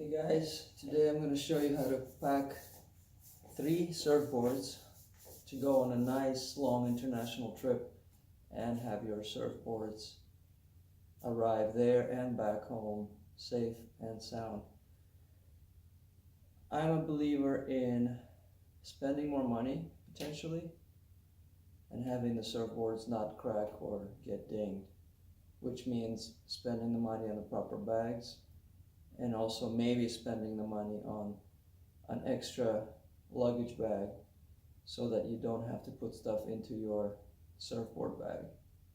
Hey guys, today I'm going to show you how to pack 3 surfboards to go on a nice long international trip and have your surfboards arrive there and back home safe and sound. I'm a believer in spending more money potentially and having the surfboards not crack or get dinged, which means spending the money on the proper bags and also maybe spending the money on an extra luggage bag so that you don't have to put stuff into your surfboard bag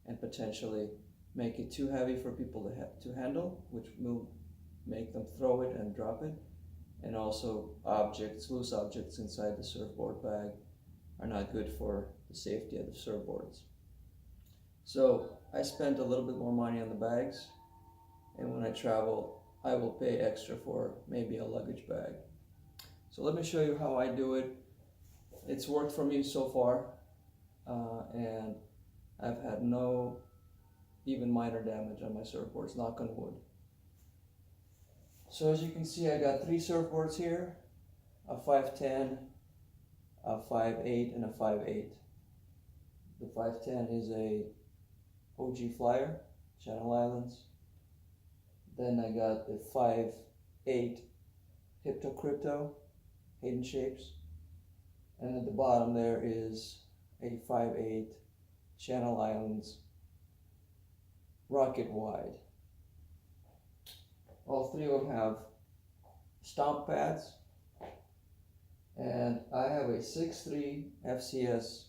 and potentially make it too heavy for people to handle, which will make them throw it and drop it. And also loose objects inside the surfboard bag are not good for the safety of the surfboards. So I spent a little bit more money on the bags, and when I travel I will pay extra for maybe a luggage bag. So let me show you how I do it. It's worked for me so far, and I've had no even minor damage on my surfboards, knock on wood. So as you can see, I got 3 surfboards here, a 510, a 5.8, and a 5.8. The 510 is a OG Flyer, Channel Islands. Then I got the 5.8 Hypto Crypto, Hidden Shapes. And at the bottom there is a 5.8 Channel Islands Rocket Wide. All 3 of them have stomp pads. And I have a 6.3 FCS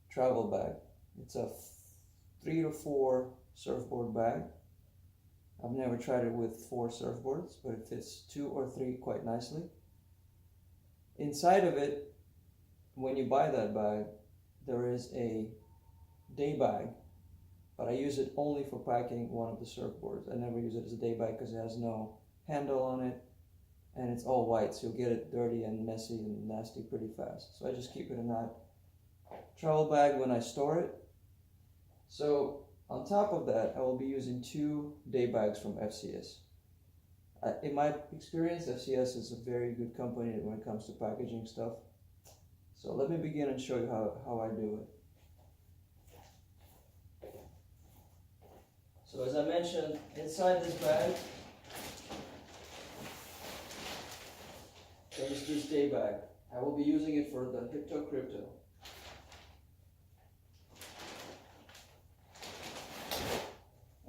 travel bag. It's a 3 to 4 surfboard bag. I've never tried it with 4 surfboards, but it fits 2 or 3 quite nicely. Inside of it, when you buy that bag, there is a day bag, but I use it only for packing one of the surfboards. I never use it as a day bag because it has no handle on it, and it's all white, so you'll get it dirty and messy and nasty pretty fast. So I just keep it in that travel bag when I store it. So on top of that, I will be using 2 day bags from FCS. In my experience, FCS is a very good company when it comes to packaging stuff. So let me begin and show you how I do it. So as I mentioned, inside this bag, there's this day bag. I will be using it for the Hypto Crypto.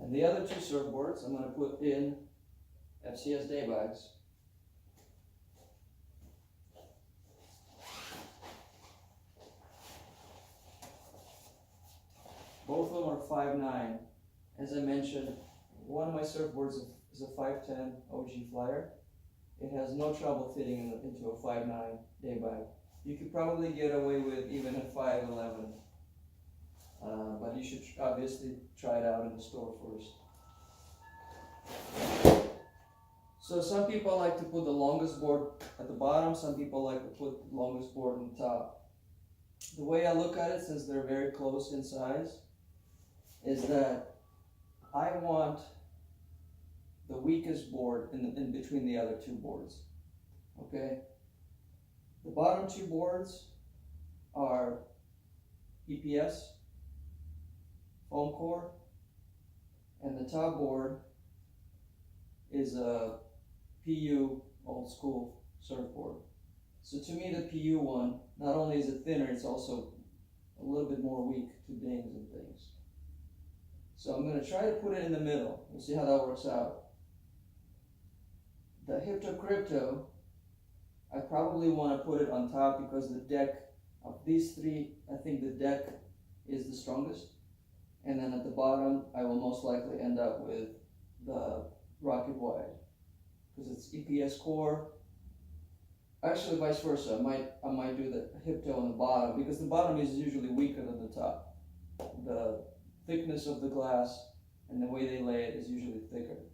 And the other 2 surfboards I'm going to put in FCS day bags. Both of them are 5.9. As I mentioned, one of my surfboards is a 510 OG Flyer. It has no trouble fitting into a 5.9 day bag. You could probably get away with even a 5.11. But you should obviously try it out in the store first. So some people like to put the longest board at the bottom, some people like to put the longest board on the top. The way I look at it, since they're very close in size, is that I want the weakest board in between the other 2 boards. Okay? The bottom 2 boards are EPS, foam core, and the top board is a PU old school surfboard. So to me, the PU one, not only is it thinner, it's also a little bit more weak to dings and things. So I'm going to try to put it in the middle. We'll see how that works out. The Hypto Crypto, I probably want to put it on top because the deck of these 3, I think the deck is the strongest. And then at the bottom, I will most likely end up with the Rocket Wide because it's EPS core. Actually, vice versa. I might do the Hypto on the bottom because the bottom is usually weaker than the top. The thickness of the glass and the way they lay it is usually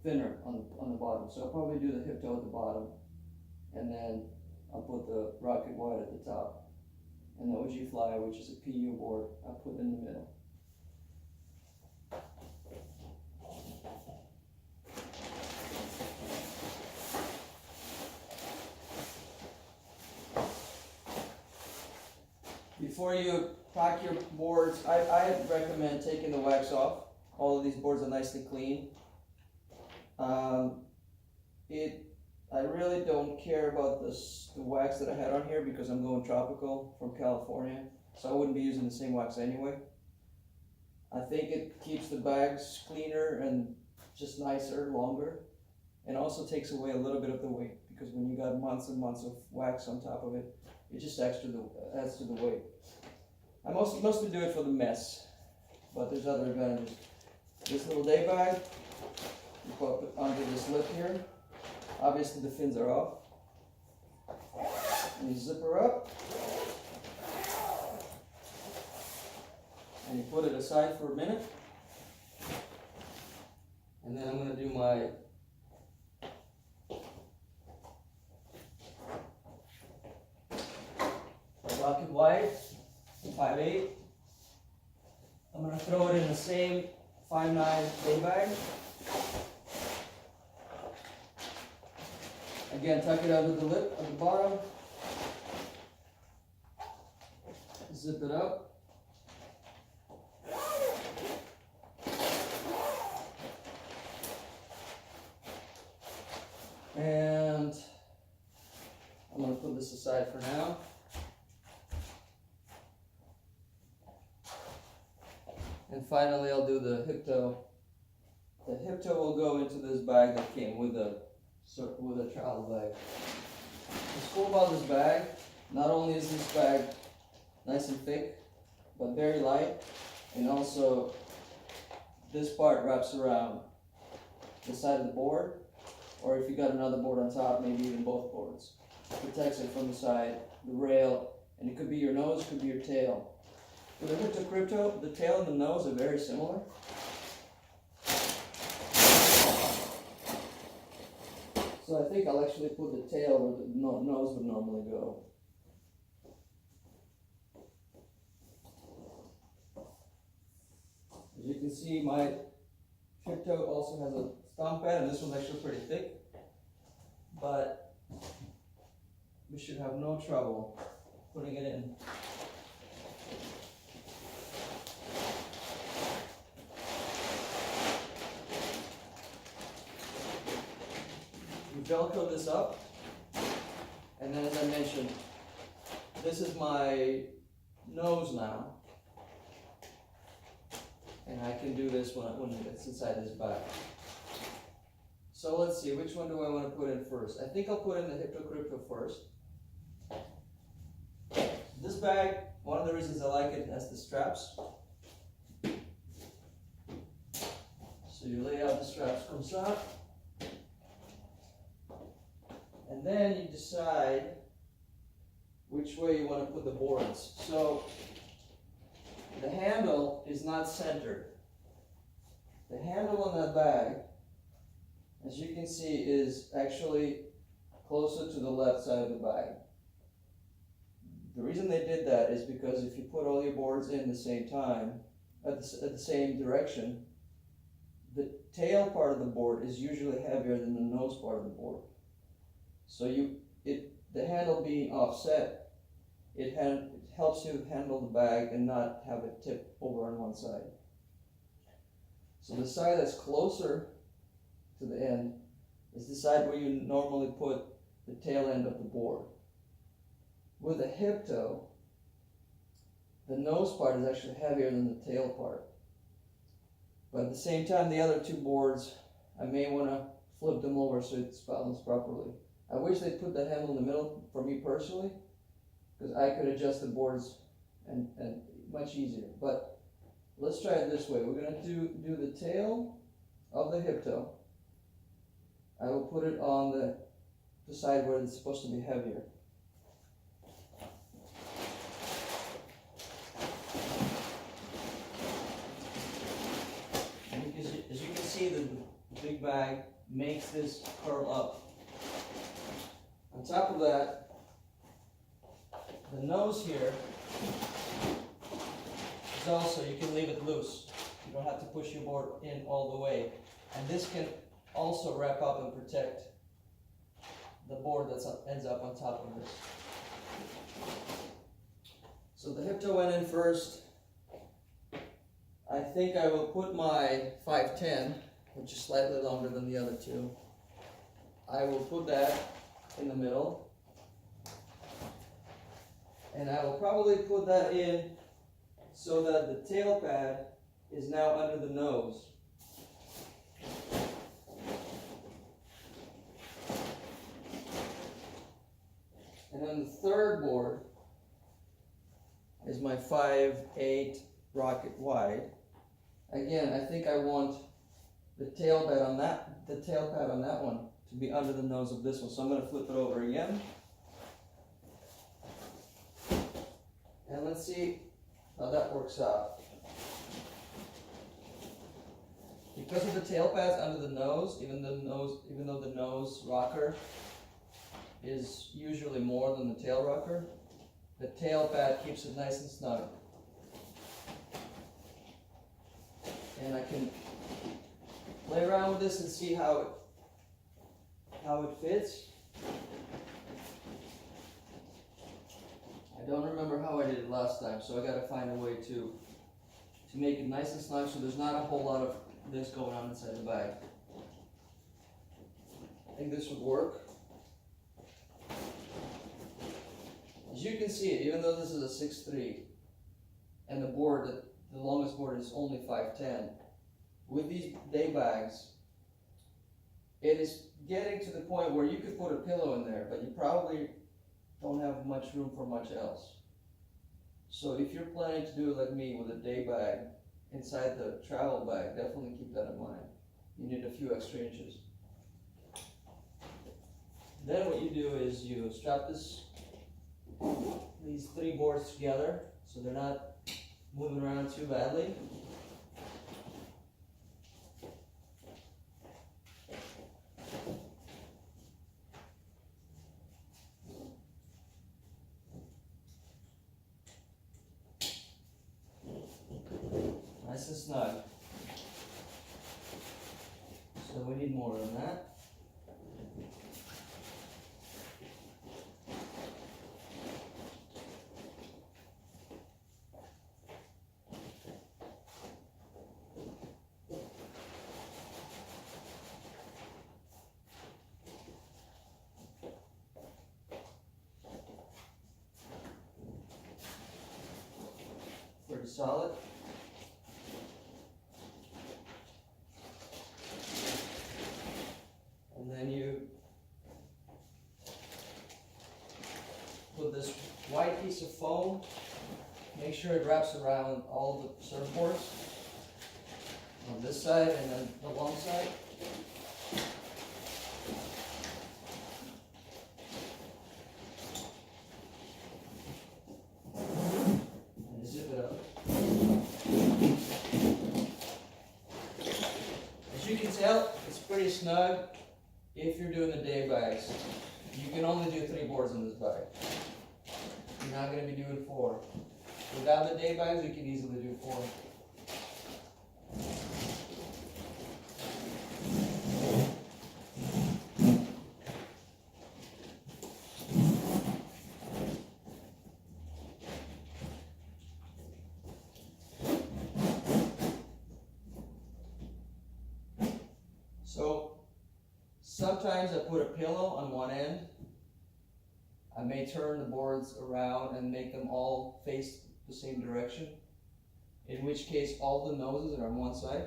thinner on the bottom. So I'll probably do the Hypto at the bottom, and then I'll put the Rocket Wide at the top, and the OG Flyer, which is a PU board, I'll put in the middle. Before you pack your boards, I recommend taking the wax off. All of these boards are nicely clean. I really don't care about the wax that I had on here because I'm going tropical from California, so I wouldn't be using the same wax anyway. I think it keeps the bags cleaner and just nicer, longer, and also takes away a little bit of the weight, because when you got months and months of wax on top of it, it just adds to the weight. I mostly do it for the mess, but there's other advantages. This little day bag, you put it under this lip here. Obviously the fins are off. And you zip her up. And you put it aside for a minute. And then I'm going to do my black and white 5/8. I'm going to throw it in the same 5/9 day bag. Again, tuck it under the lip at the bottom. Zip it up. And I'm going to put this aside for now. And finally, I'll do the hip toe. The hip toe will go into this bag that came with a travel bag. What's cool about this bag, not only is this bag nice and thick, but very light, and also this part wraps around the side of the board, or if you got another board on top, maybe even both boards. It protects it from the side, the rail, and it could be your nose, it could be your tail. With the Hip-Toe Crypto, the tail and the nose are very similar. So I think I'll actually put the tail where the nose would normally go. As you can see, my Hip-Toe also has a thumb pad, and this one's actually pretty thick. But we should have no trouble putting it in. Velcro this up, and then as I mentioned, this is my nose now, and I can do this when it's inside this bag. So let's see, which one do I want to put in first? I think I'll put in the Hip-Toe Crypto first. This bag, one of the reasons I like it, has the straps. So you lay out the straps, comes out. And then you decide which way you want to put the boards. So the handle is not centered. The handle on that bag, as you can see, is actually closer to the left side of the bag. The reason they did that is because if you put all your boards in the same time, at the same direction, the tail part of the board is usually heavier than the nose part of the board. So the handle being offset, it helps you handle the bag and not have it tip over on one side. So the side that's closer to the end is the side where you normally put the tail end of the board. With a hip toe, the nose part is actually heavier than the tail part. But at the same time, the other two boards, I may want to flip them over so it's balanced properly. I wish they'd put the handle in the middle for me personally, because I could adjust the boards and much easier. But let's try it this way. We're going to do the tail of the hip toe. I will put it on the side where it's supposed to be heavier. And as you can see, the big bag makes this curl up. On top of that, the nose here is also, you can leave it loose. You don't have to push your board in all the way. And this can also wrap up and protect the board that ends up on top of this. So the hip toe went in first. I think I will put my 510, which is slightly longer than the other two. I will put that in the middle. And I will probably put that in so that the tail pad is now under the nose. And then the third board is my 5/8 rocket wide. Again, I think I want the tail pad on that one to be under the nose of this one. So I'm going to flip it over again. And let's see how that works out. Because of the tail pads under the nose, even though the nose rocker is usually more than the tail rocker, the tail pad keeps it nice and snug. And I can play around with this and see how it fits. I don't remember how I did it last time, so I gotta find a way to make it nice and snug so there's not a whole lot of this going on inside the bag. I think this would work. As you can see, even though this is a 6'3", and the longest board is only 5'10", with these day bags, it is getting to the point where you could put a pillow in there, but you probably don't have much room for much else. So if you're planning to do it like me with a day bag inside the travel bag, definitely keep that in mind. You need a few extra inches. Then what you do is you strap these three boards together so they're not moving around too badly. Nice and snug. So we need more than that. Pretty solid. And then you put this white piece of foam, make sure it wraps around all the surfboards on this side and then the long side. And zip it up. As you can tell, it's pretty snug if you're doing the day bags. You can only do 3 boards in this bag. You're not going to be doing 4. Without the day bags, you can easily do 4. So sometimes I put a pillow on one end. I may turn the boards around and make them all face the same direction, in which case all the noses are on one side,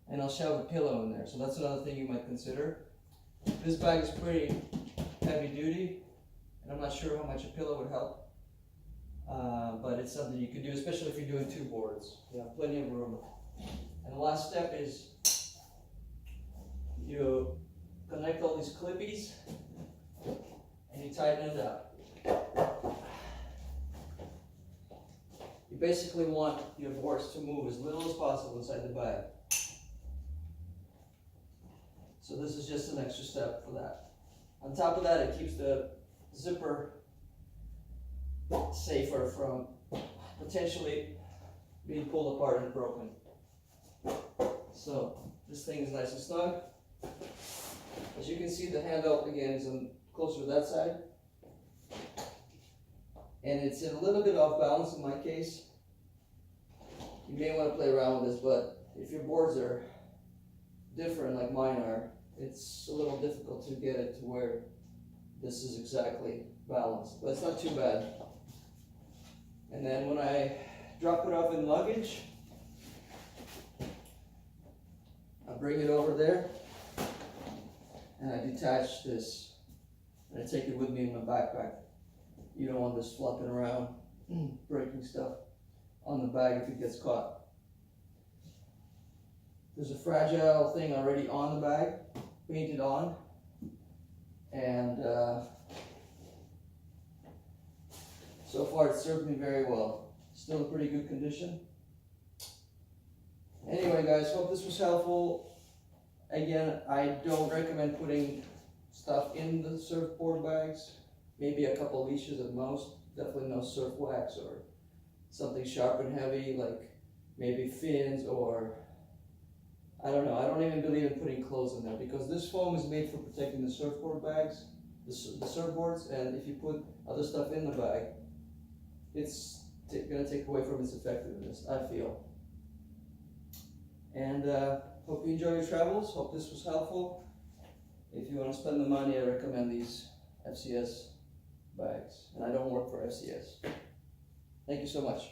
and I'll shove a pillow in there. So that's another thing you might consider. This bag is pretty heavy duty, and I'm not sure how much a pillow would help, but it's something you could do, especially if you're doing 2 boards. You have plenty of room. And the last step is you connect all these clippies and you tighten it up. You basically want your boards to move as little as possible inside the bag. So this is just an extra step for that. On top of that, it keeps the zipper safer from potentially being pulled apart and broken. So this thing is nice and snug. As you can see, the handle again is closer to that side. and it's a little bit off balance in my case. You may want to play around with this, but if your boards are different like mine are, it's a little difficult to get it to where this is exactly balanced, but it's not too bad. And then when I drop it off in luggage, I bring it over there and I detach this and I take it with me in my backpack. You don't want this flopping around, breaking stuff on the bag if it gets caught. There's a fragile thing already on the bag, painted on, and so far it's served me very well. Still in pretty good condition. Anyway guys, hope this was helpful. Again, I don't recommend putting stuff in the surfboard bags. Maybe a couple leashes at most. Definitely no surf wax or something sharp and heavy like maybe fins, or I don't know. I don't even believe in putting clothes in there because this foam is made for protecting the surfboard bags, the surfboards, and if you put other stuff in the bag, it's going to take away from its effectiveness, I feel. And hope you enjoy your travels. Hope this was helpful. If you want to spend the money, I recommend these FCS bags. And I don't work for FCS. Thank you so much.